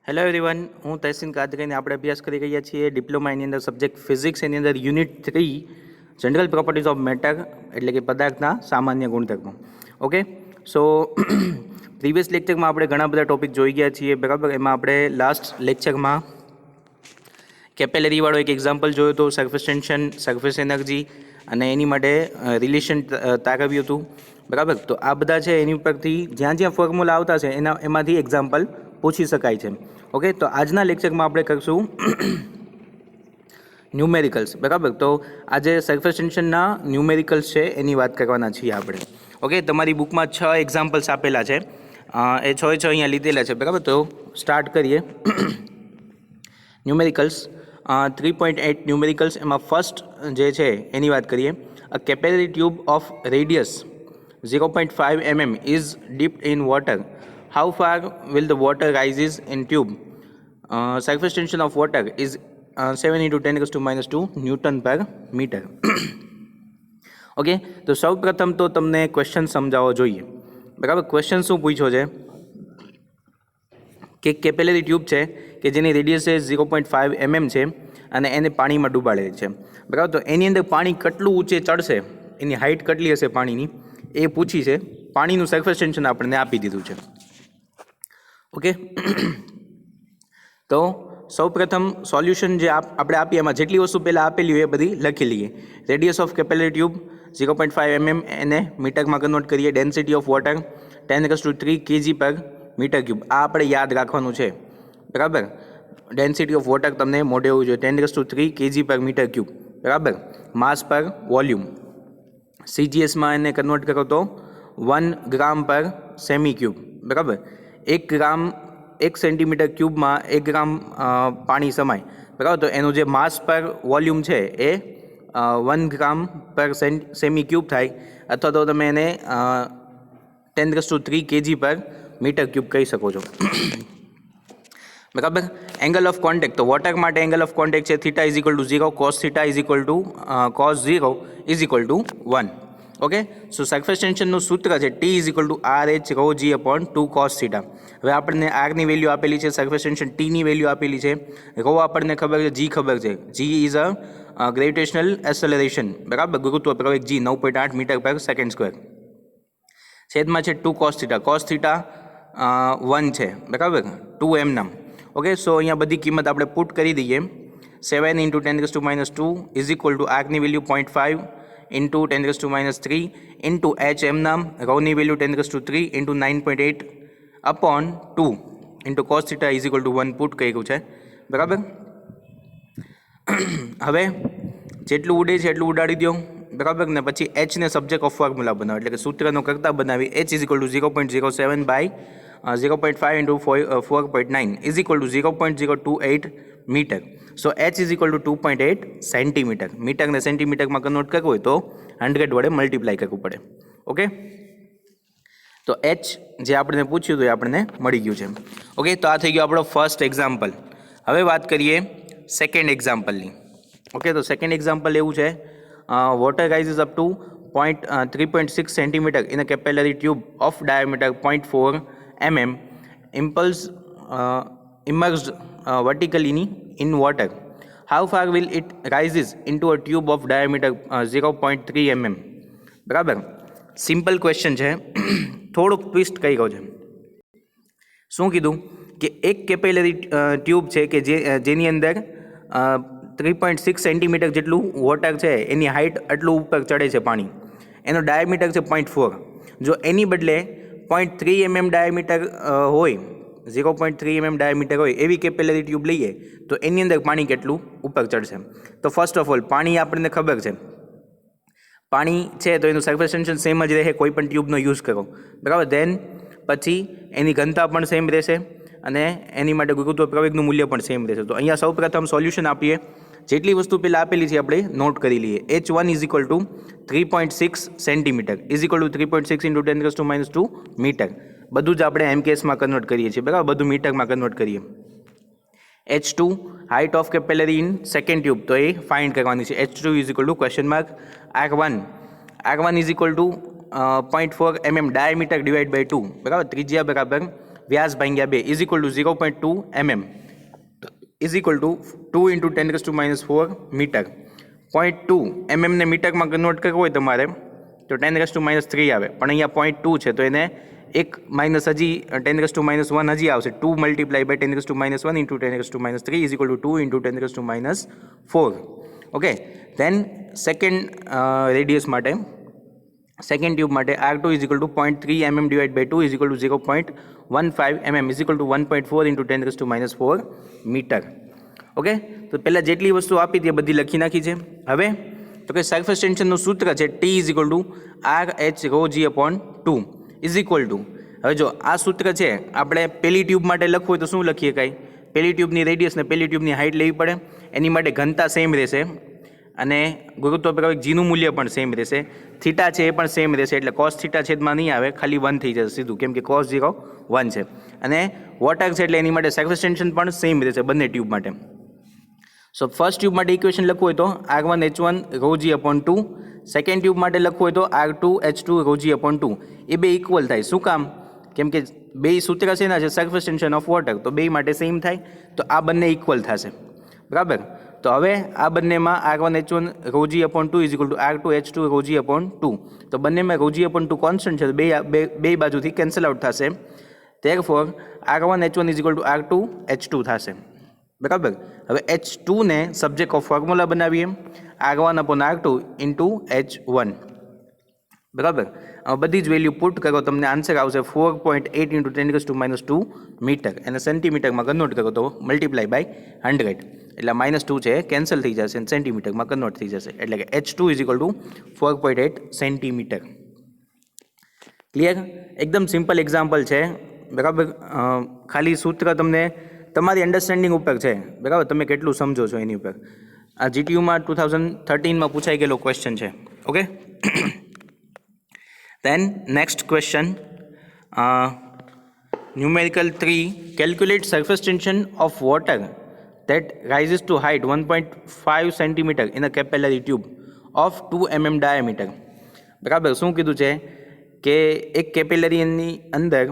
Hello everyone, હું તહસીન કાદરીને આપણે અભ્યાસ કરી રહ્યા છીએ ડિપ્લોમા એની અંદર સબ્જેક્ટ ફિઝિક્સ એની અંદર unit 3 general properties of matter એટલે કે પદાર્થના સામાન્ય ગુણધર્મો. ઓકે, સો પ્રીવિયસ લેક્ચરમાં આપણે ઘણા બધા ટોપિક જોઈ ગયા છીએ, બરાબર. એમાં આપણે લાસ્ટ લેક્ચરમાં કેપેલરીવાળો એક એક્ઝામ્પલ જોયો હતો, સરફેસ ટેન્શન, સરફેસ એનર્જી અને એની માટે રિલેશન તારવ્યું હતું, બરાબર. તો આ બધા છે એની ઉપરથી જ્યાં જ્યાં ફોર્મ્યુલા આવતા છે એમાંથી એક્ઝામ્પલ પૂછી શકાય છે. ઓકે, તો આજના લેક્ચરમાં આપણે કરીશું ન્યુમેરિકલ્સ, બરાબર. તો આજે સરફેસ ટેન્શનના ન્યુમેરિકલ્સ છે એની વાત કરવાના છીએ આપણે. ઓકે, તમારી બુકમાં 6 એક્ઝામ્પલ્સ આપેલા છે, એ 6 અહીંયા લીધેલા છે, બરાબર. તો સ્ટાર્ટ કરીએ. ન્યુમેરિકલ્સ 3.8 ન્યુમેરિકલ્સ, એમાં ફર્સ્ટ જે છે એની વાત કરીએ. A capillary tube of radius 0.5 mm is dipped in water. How far will the water rises in tube? Surface tension of water is 7 into 10 raised to minus 2 Newton per meter. Okay, તો સૌ પ્રથમ તો તમને question સમજાવવો જોઈએ, બરાબર. Question શું પૂછ્યો છે કે કેપેલરી ટ્યુબ છે કે જેની રેડિયસ છે 0.5 mm છે અને એને પાણીમાં ડૂબાડેલી છે, બરાબર. તો એની અંદર પાણી કેટલું ઊંચે ચડશે, એની હાઇટ કેટલી હશે પાણીની, એ પૂછી છે. પાણીનું સરફેસ ટેન્શન આપણને આપી દીધું છે. ઓકે, તો સૌપ્રથમ સોલ્યુશન જે આપણે આપીએ એમાં જેટલી વસ્તુ પહેલાં આપેલી હોય એ બધી લખી લઈએ. રેડિયસ ઓફ કેપેલરી ટ્યુબ 0.5 mm, એને મીટરમાં કન્વર્ટ કરીએ. ડેન્સિટી ઓફ વોટર 10⁻³ kg પર મીટર ક્યુબ, આ આપણે યાદ રાખવાનું છે, બરાબર. ડેન્સિટી ઓફ વોટર તમને મોઢે હોવું જોઈએ, 10⁻³ kg પર મીટર ક્યુબ, બરાબર. માસ પર વોલ્યુમ, CGSમાં એને કન્વર્ટ કરો તો 1 ગ્રામ પર સેમી ક્યુબ, બરાબર. 1 ગ્રામ 1 સેન્ટીમીટર ક્યુબમાં 1 ગ્રામ પાણી સમાય, બરાબર. તો એનું જે માસ પર વોલ્યુમ છે એ 1 ગ્રામ પર સેમી ક્યુબ થાય, અથવા તો તમે એને 10⁻³ kg પર મીટર ક્યુબ કહી શકો છો, બરાબર. એંગલ ઓફ કોન્ટેક્ટ, તો વોટર માટે એંગલ ઓફ કોન્ટેક્ટ છે θ = 0, cos θ = cos 0 = 1. ઓકે, સો સરફેસ ટેન્શનનું સૂત્ર છે T = RH ρg/2 cos θ. હવે આપણને આરની વેલ્યુ આપેલી છે, સરફેસ ટેન્શન ટીની વેલ્યુ આપેલી છે, રો આપણને ખબર છે, જી ખબર છે. G is a gravitational acceleration, બરાબર. ગુરુત્વ પ્રવેગ જી 9.8 મીટર/સેકન્ડ². છેદમાં છે 2 cos θ, cos θ 1 છે, બરાબર, 2 m નામ. ઓકે, સો અહીંયા બધી કિંમત આપણે પુટ કરી દઈએ. 7 × 10⁻² = આરની value 0.5 into 10⁻³ into h m નામ, રોની value 10⁻³ into 9.8 upon 2 into cos θ = 1 put કર્યું છે, બરાબર. હવે જેટલું ઉડે છે એટલું ઉડાડી દો, બરાબર. ને પછી એચને સબ્જેક્ટ ઓફ ફોર્મ્યુલા બનાવો, એટલે કે સૂત્રનો કરતા બનાવી. h = 0.07 by 0.5 into 4.9 = 0.028 metre. So h = 2.8 centimetre. મીટરને સેન્ટીમીટરમાં કન્વર્ટ કરવું હોય તો 100 વડે મલ્ટીપ્લાય કરવું પડે. ઓકે, તો h જે આપણને પૂછ્યું હતું એ આપણને મળી ગયું છે. ઓકે, તો આ થઈ ગયો આપણો ફર્સ્ટ એક્ઝામ્પલ. હવે વાત કરીએ સેકન્ડ એક્ઝામ્પલની. ઓકે, તો સેકન્ડ એક્ઝામ્પલ એવું છે, water rises up to 3.6 centimetre in a capillary tube of diameter 0.4 mm, impulse immersed vertically in water. How far will it rises into a tube of diameter 0.3 mm? બરાબર. Simple question છે, થોડુંક twist કર્યો છે. શું કીધું કે એક કેપેલરી tube છે કે જેની અંદર 3.6 સેન્ટીમીટર જેટલું વોટર છે, એની હાઇટ આટલું ઉપર ચડે છે પાણી, એનો ડાયામીટર છે 0.4. જો એની બદલે 0.3 mm ડાયામીટર હોય, 0.3 mm ડાયામીટર હોય એવી કેપેલરી ટ્યુબ લઈએ તો એની અંદર પાણી કેટલું ઉપર ચડશે. તો ફર્સ્ટ ઓફ ઓલ પાણી આપણને ખબર છે, પાણી છે તો એનું સરફેસ ટેન્શન સેમ જ રહે, કોઈ પણ ટ્યુબનો યુઝ કરો, બરાબર. ધેન પછી એની ઘનતા પણ સેમ રહેશે અને એની માટે ગુરુત્વ પ્રવેગનું મૂલ્ય પણ સેમ રહેશે. તો અહીંયા સૌ પ્રથમ સોલ્યુશન આપીએ. જેટલી વસ્તુ પહેલાં આપેલી છે આપણે નોટ કરી લઈએ. h1 = 3.6 centimetre = 3.6 × 10⁻² metre. બધું જ આપણે એમકેએસમાં કન્વર્ટ કરીએ છીએ, બરાબર, બધું મીટરમાં કન્વર્ટ કરીએ. h2 height of capillary in second tube, તો એ ફાઇન્ડ કરવાની છે. h2 = r1 = 0.4 mm ડાયામીટર / 2, બરાબર. ત્રિજ્યા બરાબર વ્યાસ ભાગ્યા 2 is equal to 0.2 mm is equal to 2 into 10⁻⁴ metre. 0.2 mm ને મીટરમાં કન્વર્ટ કરવું હોય તમારે તો 10⁻³ આવે, પણ અહીંયા 0.2 છે તો એને એક માઇનસ હજી 10⁻⁻1 હજી આવશે. 2 multiply by 10⁻⁻1 into 10⁻³ is equal to 2 into 10⁻⁴. Okay, then second radius માટે, સેકન્ડ ટ્યુબ માટે R2 is equal to 0.3 mm divide by 2 is equal to 0.15 mm is equal to 1.4 into 10⁻⁴ metre. Okay, તો પહેલાં જેટલી વસ્તુ આપી તે બધી લખી નાખી છે. હવે તો કે સરફેસ ટેન્શનનું સૂત્ર છે T is equal to RH ρg/2 is equal two, હવે જો આ સૂત્ર છે આપણે પહેલી ટ્યુબ માટે લખવું હોય તો શું લખીએ? કાંઈ પહેલી ટ્યુબની રેડિયસ ને પહેલી ટ્યુબની હાઇટ લેવી પડે, એની માટે ઘનતા સેમ રહેશે અને ગુરુત્વાકર્ષણ જીનું મૂલ્ય પણ સેમ રહેશે. થીટા છે એ પણ સેમ રહેશે, એટલે કોસ થીટા છેદમાં નહીં આવે, ખાલી 1 થઈ જશે સીધું, કેમ કે cos 0 1 છે. અને વોટર છે એટલે એની માટે સરફેસ ટેન્શન પણ સેમ રહેશે બંને ટ્યુબ માટે. સો ફર્સ્ટ ટ્યુબ માટે ઇક્વેશન લખવું હોય તો R1H1 ρg/2, સેકન્ડ ટ્યુબ માટે લખવું હોય તો R2H2 ρg/2. એ બે ઇક્વલ થાય. શું કામ? કેમ કે બે સૂત્ર છે ને છે સરફેસ ટેન્શન ઓફ વોટર, તો બે માટે સેમ થાય, તો આ બંને ઇક્વલ થશે. બરાબર, તો હવે આ બંનેમાં R1H1 ρg/2 is equal two R2H2 ρg/2, તો બંનેમાં ρg/2 કોન્સ્ટન્ટ છે, તો બે બાજુથી કેન્સલ આઉટ થશે. Therefore R1H1 is equal two R2H2 થશે. બરાબર, હવે H2 ને સબ્જેક્ટ ઓફ ફોર્મ્યુલા બનાવીએ, R1/R2 ઇન્ટુ H1. બરાબર, બધી જ વેલ્યુ પુટ કરો, તમને આન્સર આવશે 4.8 ઇન્ટુ 10⁻²મીટર, અને સેન્ટીમીટરમાં કન્વર્ટ કરો તો મલ્ટીપ્લાય બાય 100, એટલે -2 છે કેન્સલ થઈ જશે અને સેન્ટીમીટરમાં કન્વર્ટ થઈ જશે, એટલે કે H2 is equal two 4.8 centimetre. Clear? એકદમ સિમ્પલ એક્ઝામ્પલ છે. બરાબર, ખાલી સૂત્ર તમને તમારી અન્ડરસ્ટેન્ડિંગ ઉપર છે. બરાબર, તમે કેટલું સમજો છો એની ઉપર. આ GTUમાં 2013માં પૂછાઈ ગયેલો ક્વેશ્ચન છે. Okay, then next question, numerical 3, calculate surface tension of water that rises to height 1.5 cm in a capillary tube of 2 mm diameter. બરાબર, શું કીધું છે કે એક કેપિલરીની અંદર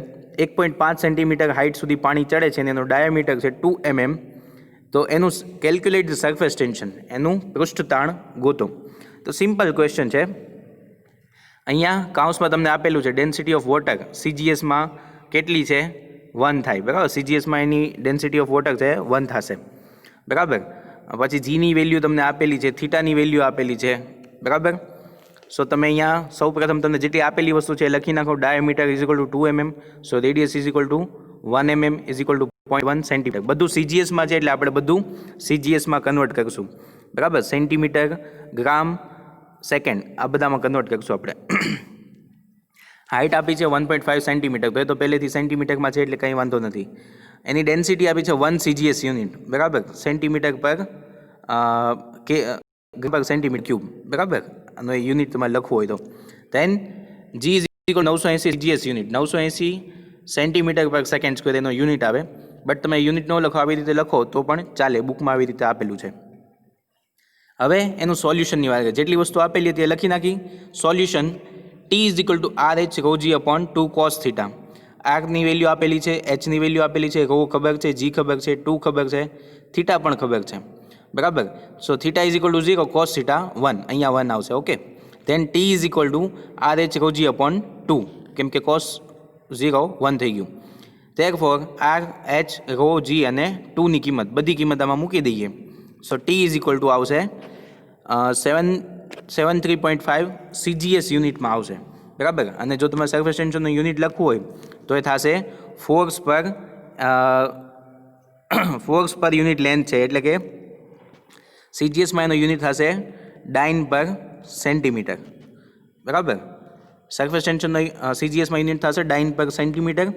1.5 સેન્ટીમીટર હાઇટ સુધી પાણી ચડે છે અને એનો ડાયામીટર છે 2 mm, તો એનું કેલ્ક્યુલેટ ધ સરફેસ ટેન્શન, એનું પૃષ્ઠતાણ ગોતો. તો સિમ્પલ ક્વેશ્ચન છે. અહીંયા કાઉન્સમાં તમને આપેલું છે ડેન્સિટી ઓફ વોટર CGSમાં કેટલી છે? 1 થાય. બરાબર, CGSમાં એની ડેન્સિટી ઓફ વોટર છે 1 થશે. બરાબર, પછી જીની વેલ્યુ તમને આપેલી છે, થીટાની વેલ્યુ આપેલી છે. બરાબર, સો તમે અહીંયા સૌ પ્રથમ તમને જેટલી આપેલી વસ્તુ છે એ લખી નાખો. Diameter is equal to 2 mm, so radius is equal two 1 mm is equal two 0.1 centimetre. બધું CGSમાં છે એટલે આપણે બધું CGSમાં કન્વર્ટ કરીશું. બરાબર, સેન્ટીમીટર, ગ્રામ, સેકન્ડ, આ બધામાં કન્વર્ટ કરીશું આપણે. હાઇટ આપી છે 1.5 સેન્ટીમીટર, તો એ તો પહેલેથી સેન્ટીમીટરમાં છે એટલે કંઈ વાંધો નથી. એની ડેન્સિટી આપી છે 1 CGS યુનિટ. બરાબર, સેન્ટીમીટર પર સેન્ટીમીટર ક્યુબ. બરાબર, આનો યુનિટ તમારે લખવું હોય તો. Then G is equal 980 CGS unit, 980 centimetre પર સેકન્ડ સ્ક્વેર એનો યુનિટ આવે. બટ તમે યુનિટ ન લખો, આવી રીતે લખો તો પણ ચાલે, બુકમાં આવી રીતે આપેલું છે. હવે એનું સોલ્યુશનની વાત, જેટલી વસ્તુ આપેલી હતી એ લખી નાખી. Solution T is equal to RH ρg/2 cos θ. આરની વેલ્યુ આપેલી છે, Hની વેલ્યુ આપેલી છે, ρ ખબર છે, G ખબર છે, 2 ખબર છે, થીટા પણ ખબર છે. બરાબર, so theta is equal to 0, cos θ 1, અહીંયા 1 આવશે. Okay, then T is equal to RH ρg/2, કેમ કે cos 0 1 થઈ ગયું. ધેરફોર RH, ρ, G અને 2ની કિંમત, બધી કિંમત આમાં મૂકી દઈએ. સો T ઇઝ ઇક્વલ ટુ આવશે 73.5 CGS યુનિટમાં આવશે. બરાબર, અને જો તમારે સરફેસ ટેન્શનનું યુનિટ લખવું હોય તો એ થશે ફોર્સ પર યુનિટ લેન્થ છે, એટલે કે CGSમાં એનો યુનિટ થશે ડાઇન પર સેન્ટીમીટર. બરાબર, સરફેસ ટેન્શનનો CGSમાં યુનિટ થશે ડાઇન પર સેન્ટીમીટર.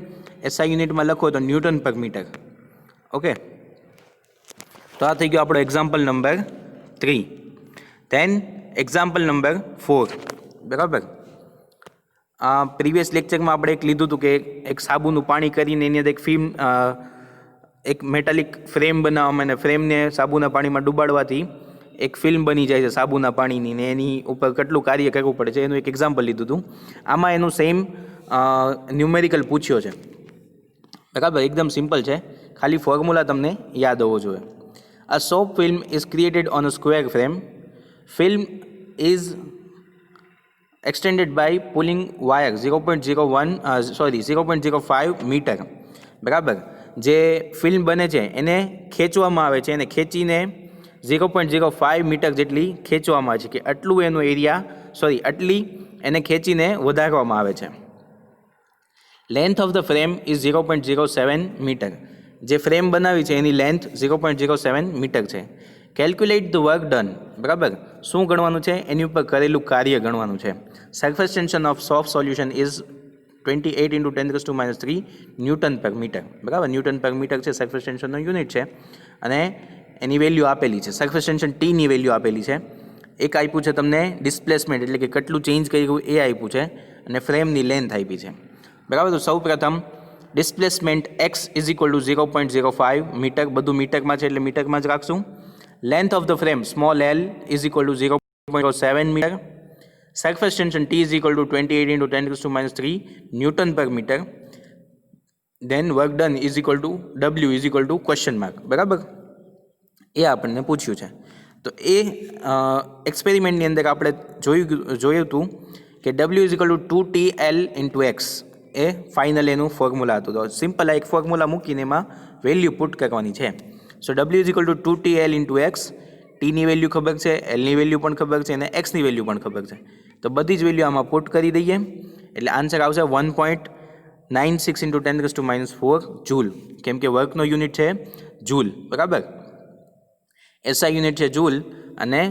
SI યુનિટમાં લખો તો ન્યૂટન પર મીટર. ઓકે, તો આ થઈ ગયો આપણો example number 3. Then example number 4. બરાબર, પ્રીવિયસ લેક્ચરમાં આપણે એક લીધું હતું કે એક સાબુનું પાણી કરીને એની અંદર એક ફિલ્મ, એક મેટાલિક ફ્રેમ બનાવવામાં, અને ફ્રેમને સાબુના પાણીમાં ડૂબાડવાથી એક ફિલ્મ બની જાય છે સાબુના પાણીની, ને એની ઉપર કેટલું કાર્ય કરવું પડે છે એનું એક એક્ઝામ્પલ લીધું હતું. આમાં એનું સેમ ન્યુમેરિકલ પૂછ્યો છે. બરાબર, એકદમ સિમ્પલ છે, ખાલી ફોર્મ્યુલા તમને યાદ હોવો જોઈએ. A soap film is created on a square frame. Film is extended by pulling wire 0.05 metre. બરાબર, જે ફિલ્મ બને છે એને ખેંચવામાં આવે છે, એને ખેંચીને 0.05 મીટર જેટલી ખેંચવામાં આવે છે, કે આટલું એનો આટલી એને ખેંચીને વધારવામાં આવે છે. Length of the frame is 0.07 metre. જે ફ્રેમ બનાવી છે એની લેન્થ 0.07 મીટર છે. Calculate the work done. બરાબર, શું ગણવાનું છે? એની ઉપર કરેલું કાર્ય ગણવાનું છે. Surface tension of soft solution is 28 × 10⁻³ newton per metre. બરાબર, ન્યૂટન પર મીટર છે સરફેસ ટેન્શનનો યુનિટ છે, અને એની વેલ્યુ આપેલી છે. સરફેસ ટેન્શન ટીની વેલ્યુ આપેલી છે. એક આપ્યું છે તમને ડિસ્પ્લેસમેન્ટ, એટલે કે કેટલું ચેન્જ કર્યું એ આપ્યું છે, અને ફ્રેમની લેન્થ આપી છે. બરાબર, તો સૌ પ્રથમ displacement x is equal to 0.05 metre, બધું મીટરમાં છે એટલે મીટરમાં જ રાખશું. Length of the frame small l is equal to 0.07 metre. Surface tension t is equal to 28 × 10⁻³ newton per metre. Then work done is equal to w is equal to question mark. બરાબર, એ આપણને પૂછ્યું છે. તો એ એક્સપેરિમેન્ટની અંદર આપણે જોયું હતું કે w is equal to 2TL × x A final એનું ફોર્મ્યુલા હતું. તો સિમ્પલ આ એક ફોર્મ્યુલા મૂકીને એમાં વેલ્યુ પુટ કરવાની છે. So w is equal to 2TL × x. ટીની વેલ્યુ ખબર છે, એલની વેલ્યુ પણ ખબર છે, અને એક્સની વેલ્યુ પણ ખબર છે. તો બધી જ વેલ્યુ આમાં પુટ કરી દઈએ એટલે આન્સર આવશે 1.96 × 10⁻⁴ જૂલ, કેમ કે વર્કનો યુનિટ છે જૂલ. બરાબર, એસઆઈ યુનિટ છે જૂલ, અને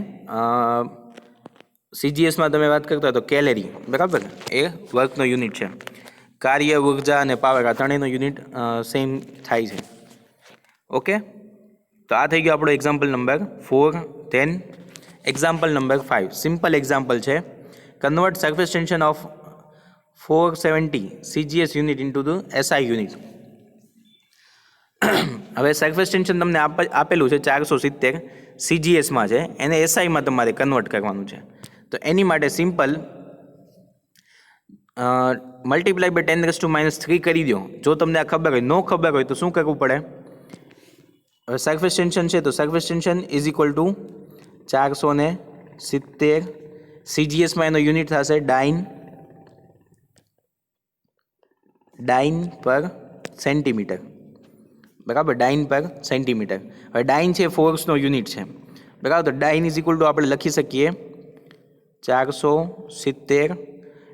સીજીએસમાં તમે વાત કરતા તો કેલેરી. બરાબર, એ વર્કનો યુનિટ છે. કાર્ય, ઉર્જા અને પાવર આ ત્રણેયનો યુનિટ સેમ થાય છે. ઓકે, તો આ થઈ ગયો આપણો example number 4. Then example number 5, simple example છે. Convert surface tension of 470 CGS unit into the SI unit. હવે સરફેસ ટેન્શન તમને આપેલું છે 470 CGSમાં છે, એને એસઆઈમાં તમારે કન્વર્ટ કરવાનું છે. તો એની માટે સિમ્પલ મલ્ટીપ્લાય બાય 10⁻³ કરી દો. જો તમને આ ખબર હોય, નો ખબર હોય તો શું કરવું પડે? હવે સરફેસ ટેન્શન છે તો surface tension is equal two 470 CGSમાં એનો યુનિટ થશે ડાઇન પર સેન્ટીમીટર. બરાબર, ડાઇન પર સેન્ટીમીટર. હવે ડાઇન છે ફોર્સનો યુનિટ છે. બરાબર, તો ડાઇન ઇઝ ઇક્વલ ટુ આપણે લખી શકીએ 470.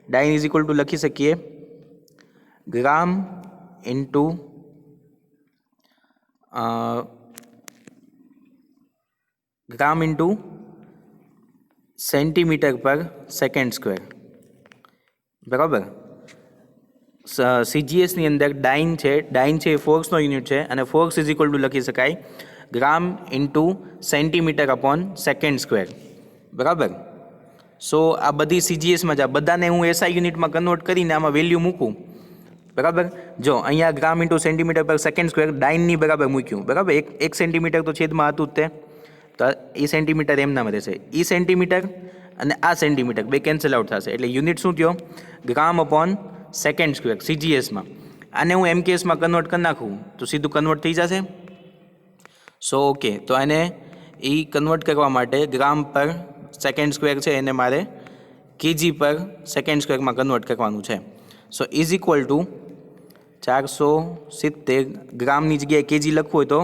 ડાઇન ઇઝ ઇક્વલ ટુ લખી શકીએ ગ્રામ ઇન્ટુ સેન્ટીમીટર પર સેકન્ડ સ્ક્વેર. બરાબર, સીજીએસની અંદર ડાઇન છે એ ફોર્સનો યુનિટ છે, અને ફોર્સ ઇઝ ઇક્વલ ટુ લખી શકાય gram into centimetre upon second square. બરાબર, સો આ બધી સીજીએસમાં જ આ બધાને હું એસઆઈ યુનિટમાં કન્વર્ટ કરીને આમાં વેલ્યુ મૂકું. બરાબર, જો અહીંયા ગ્રામ ઇન્ટુ સેન્ટીમીટર પર સેકન્ડ સ્ક્વેર ડાઇનની બરાબર મૂક્યું. બરાબર, એક સેન્ટીમીટર તો છેદમાં હતું જ તે, તો એ સેન્ટીમીટર એમનામ રહેશે. એ સેન્ટીમીટર અને આ સેન્ટીમીટર બે કેન્સલ આઉટ થશે, એટલે યુનિટ શું થયો? ગ્રામ અપોન સેકન્ડ સ્ક્વેર સીજીએસમાં. આને હું એમકેએસમાં કન્વર્ટ કરી નાખું તો સીધું કન્વર્ટ થઈ જશે. સો ઓકે, તો એને એ કન્વર્ટ કરવા માટે ગ્રામ પર સેકન્ડ સ્ક્વેર છે એને મારે કેજી પર સેકન્ડ સ્ક્વેરમાં કન્વર્ટ કરવાનું છે. સો ઇઝ ઇક્વલ ટુ 470 ગ્રામની જગ્યાએ કેજી લખવું હોય તો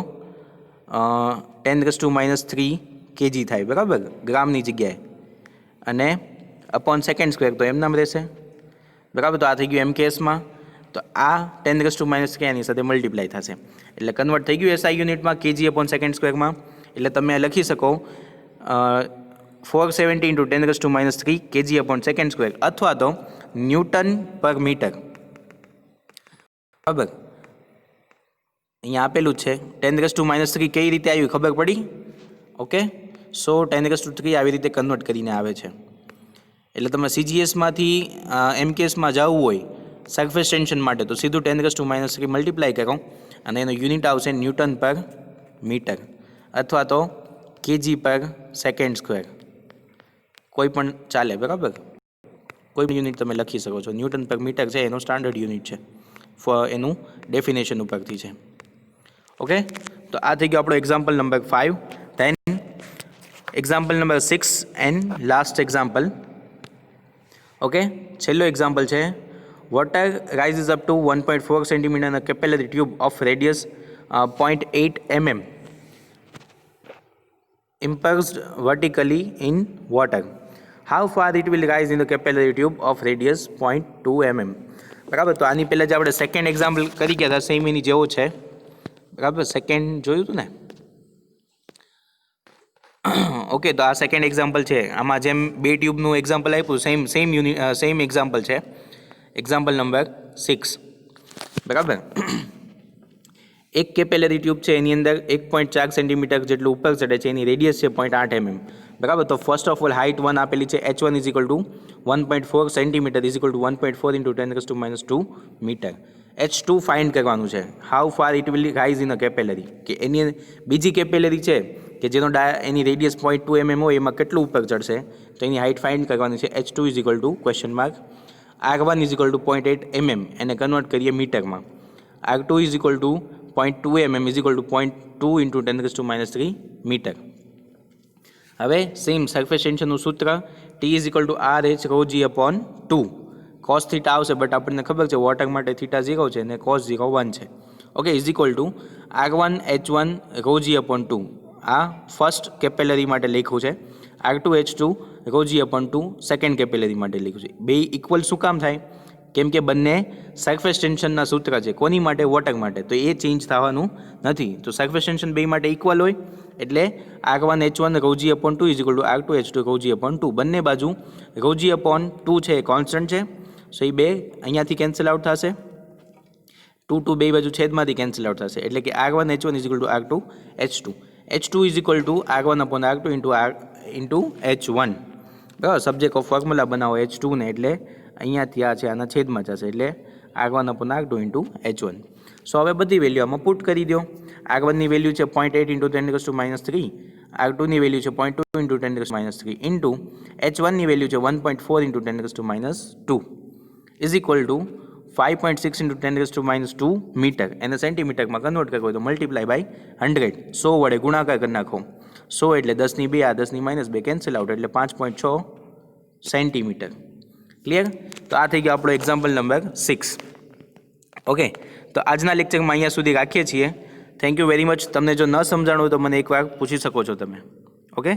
10⁻³ કેજી થાય. બરાબર, ગ્રામની જગ્યાએ, અને અપોન સેકન્ડ સ્ક્વેર તો એમનામ રહેશે. બરાબર, તો આ થઈ ગયું એમકેએસમાં. તો આ 10⁻³ એની સાથે મલ્ટીપ્લાય થશે એટલે કન્વર્ટ થઈ ગયું એસઆઈ યુનિટમાં કેજી અપોન સેકન્ડ સ્ક્વેરમાં. એટલે તમે લખી શકો 470 × 10⁻³ કેજી અપોન સેકન્ડ સ્ક્વેર, અથવા તો ન્યૂટન પર મીટર. બરાબર, અહીંયા આપેલું જ છે 10⁻³ કઈ રીતે આવ્યું ખબર પડી? ઓકે, સો 10⁻³ આવી રીતે કન્વર્ટ કરીને આવે છે. એટલે તમે સીજીએસમાંથી એમકેએસમાં જવું હોય સરફેસ ટેન્શન માટે તો સીધું 10⁻³ મલ્ટીપ્લાય કરો અને એનો યુનિટ આવશે ન્યૂટન પર મીટર, અથવા તો કેજી પર સેકન્ડ સ્ક્વેર, કોઈ પણ ચાલે. બરાબર, કોઈ પણ યુનિટ તમે લખી શકો છો. ન્યૂટન પર મીટર છે એનો સ્ટાન્ડર્ડ યુનિટ છે એનું ડેફિનેશન ઉપરથી છે. ઓકે, તો આ થઈ ગયો આપણો example number 5. Then example number 6 and last example. Okay, છેલ્લો એક્ઝામ્પલ છે water rises up to 1.4 centimetre in a capillary tube of radius 0.8 mm immersed vertically in water. How far it will rise in the capillary tube of radius 0.2 mm. બરાબર, તો આની પહેલાં જે આપણે second example કરી ગયા હતા સેમ એની જેવો છે. બરાબર, સેકન્ડ જોયું હતું ને. ઓકે, તો આ સેકન્ડ એક્ઝામ્પલ છે. આમાં જેમ બે ટ્યુબનું એક્ઝામ્પલ આપ્યું સેમ એક્ઝામ્પલ છે. Example number 6. બરાબર, એક કેપેલરી ટ્યુબ છે એની અંદર 1.4 સેન્ટીમીટર જેટલું ઉપર ચડે છે, એની રેડિયસ છે 0.8 mm. બરાબર, તો ફર્સ્ટ ઓફ ઓલ હાઇટ 1 આપેલી છે, h1 is equal to 1.4 centimetre is equal to 1.4 into 10⁻² metre. h2 find કરવાનું છે. How far it will rise in a capillary, કે એની બીજી કેપેલરી છે કે જેનો એની રેડિયસ 0.2 mm હોય એમાં કેટલું ઉપર ચડશે, તો એની હાઇટ ફાઇન્ડ કરવાની છે. h2 is equal to question mark r1 is equal to 0.8 mm, એને કન્વર્ટ કરીએ મીટરમાં. r2 is equal to 0.2 mm is equal to 0.2 into 10⁻³ metre. હવે સેમ સરફેસ ટેન્શનનું સૂત્ર T is equal to RH rho g upon 2. cos theta આવશે, but આપણને ખબર છે વોટર માટે થીટા 0 છે અને cos 0 1 છે. Okay, is equal two r1 h1 rho g upon 2. આ ફર્સ્ટ કેપેલરી માટે લખ્યું છે. r2 h2 rho g upon 2 second capillary માટે લખ્યું છે. બે ઇક્વલ શું કામ થાય? કેમ કે બંને સરફેસ ટેન્શનના સૂત્ર છે. કોની માટે? વોટર માટે. તો એ ચેન્જ થવાનું નથી. તો સરફેસ ટેન્શન બે માટે ઇક્વલ હોય એટલે r1 h1 rho g upon 2 is equal two r2 h2 rho g upon 2. બંને બાજુ rho g અપોન 2 છે એ કોન્સ્ટન્ટ છે, સો એ બે અહીંયાથી કેન્સલ આઉટ થશે. 2 બે બાજુ છેદમાંથી કેન્સલ આઉટ થશે, એટલે કે r1 h1 is equal two r2 h2. h2 is equal two r1 upon r2 into h1. બરાબર, સબ્જેક્ટ ઓફ ફોર્મ્યુલા બનાવો h2 ને, એટલે અહીંયાથી આ છે આના છેદમાં જશે, એટલે r1 upon r2 into h1. સો હવે બધી વેલ્યુ આમાં પુટ કરી દો. r1ની વેલ્યુ છે 0.8 ઇન્ટુ 10⁻³ r2ની વેલ્યુ છે 0.2 ઇન્ટુ 10⁻³ ઇન્ટુ h1ની વેલ્યુ છે 1.4 into 10⁻² is equal to 5.6 into 10⁻² metre. એને સેન્ટીમીટરમાં કન્વર્ટ કરવો હોય તો મલ્ટીપ્લાય બાય 100, 100 વડે ગુણાકાર કરી નાખો. 100 એટલે 10⁻², આ 10⁻² કેન્સલ આઉટ, એટલે 5.6 સેન્ટીમીટર. ક્લિયર? તો આ થઈ ગયો આપણો એક્ઝામ્પલ નંબર 6. ઓકે, તો આજના લેક્ચરમાં અહીંયા સુધી રાખીએ છીએ. Thank you very much. તમને જો ન સમજાણું હોય તો મને એકવાર પૂછી શકો છો તમે. ઓકે.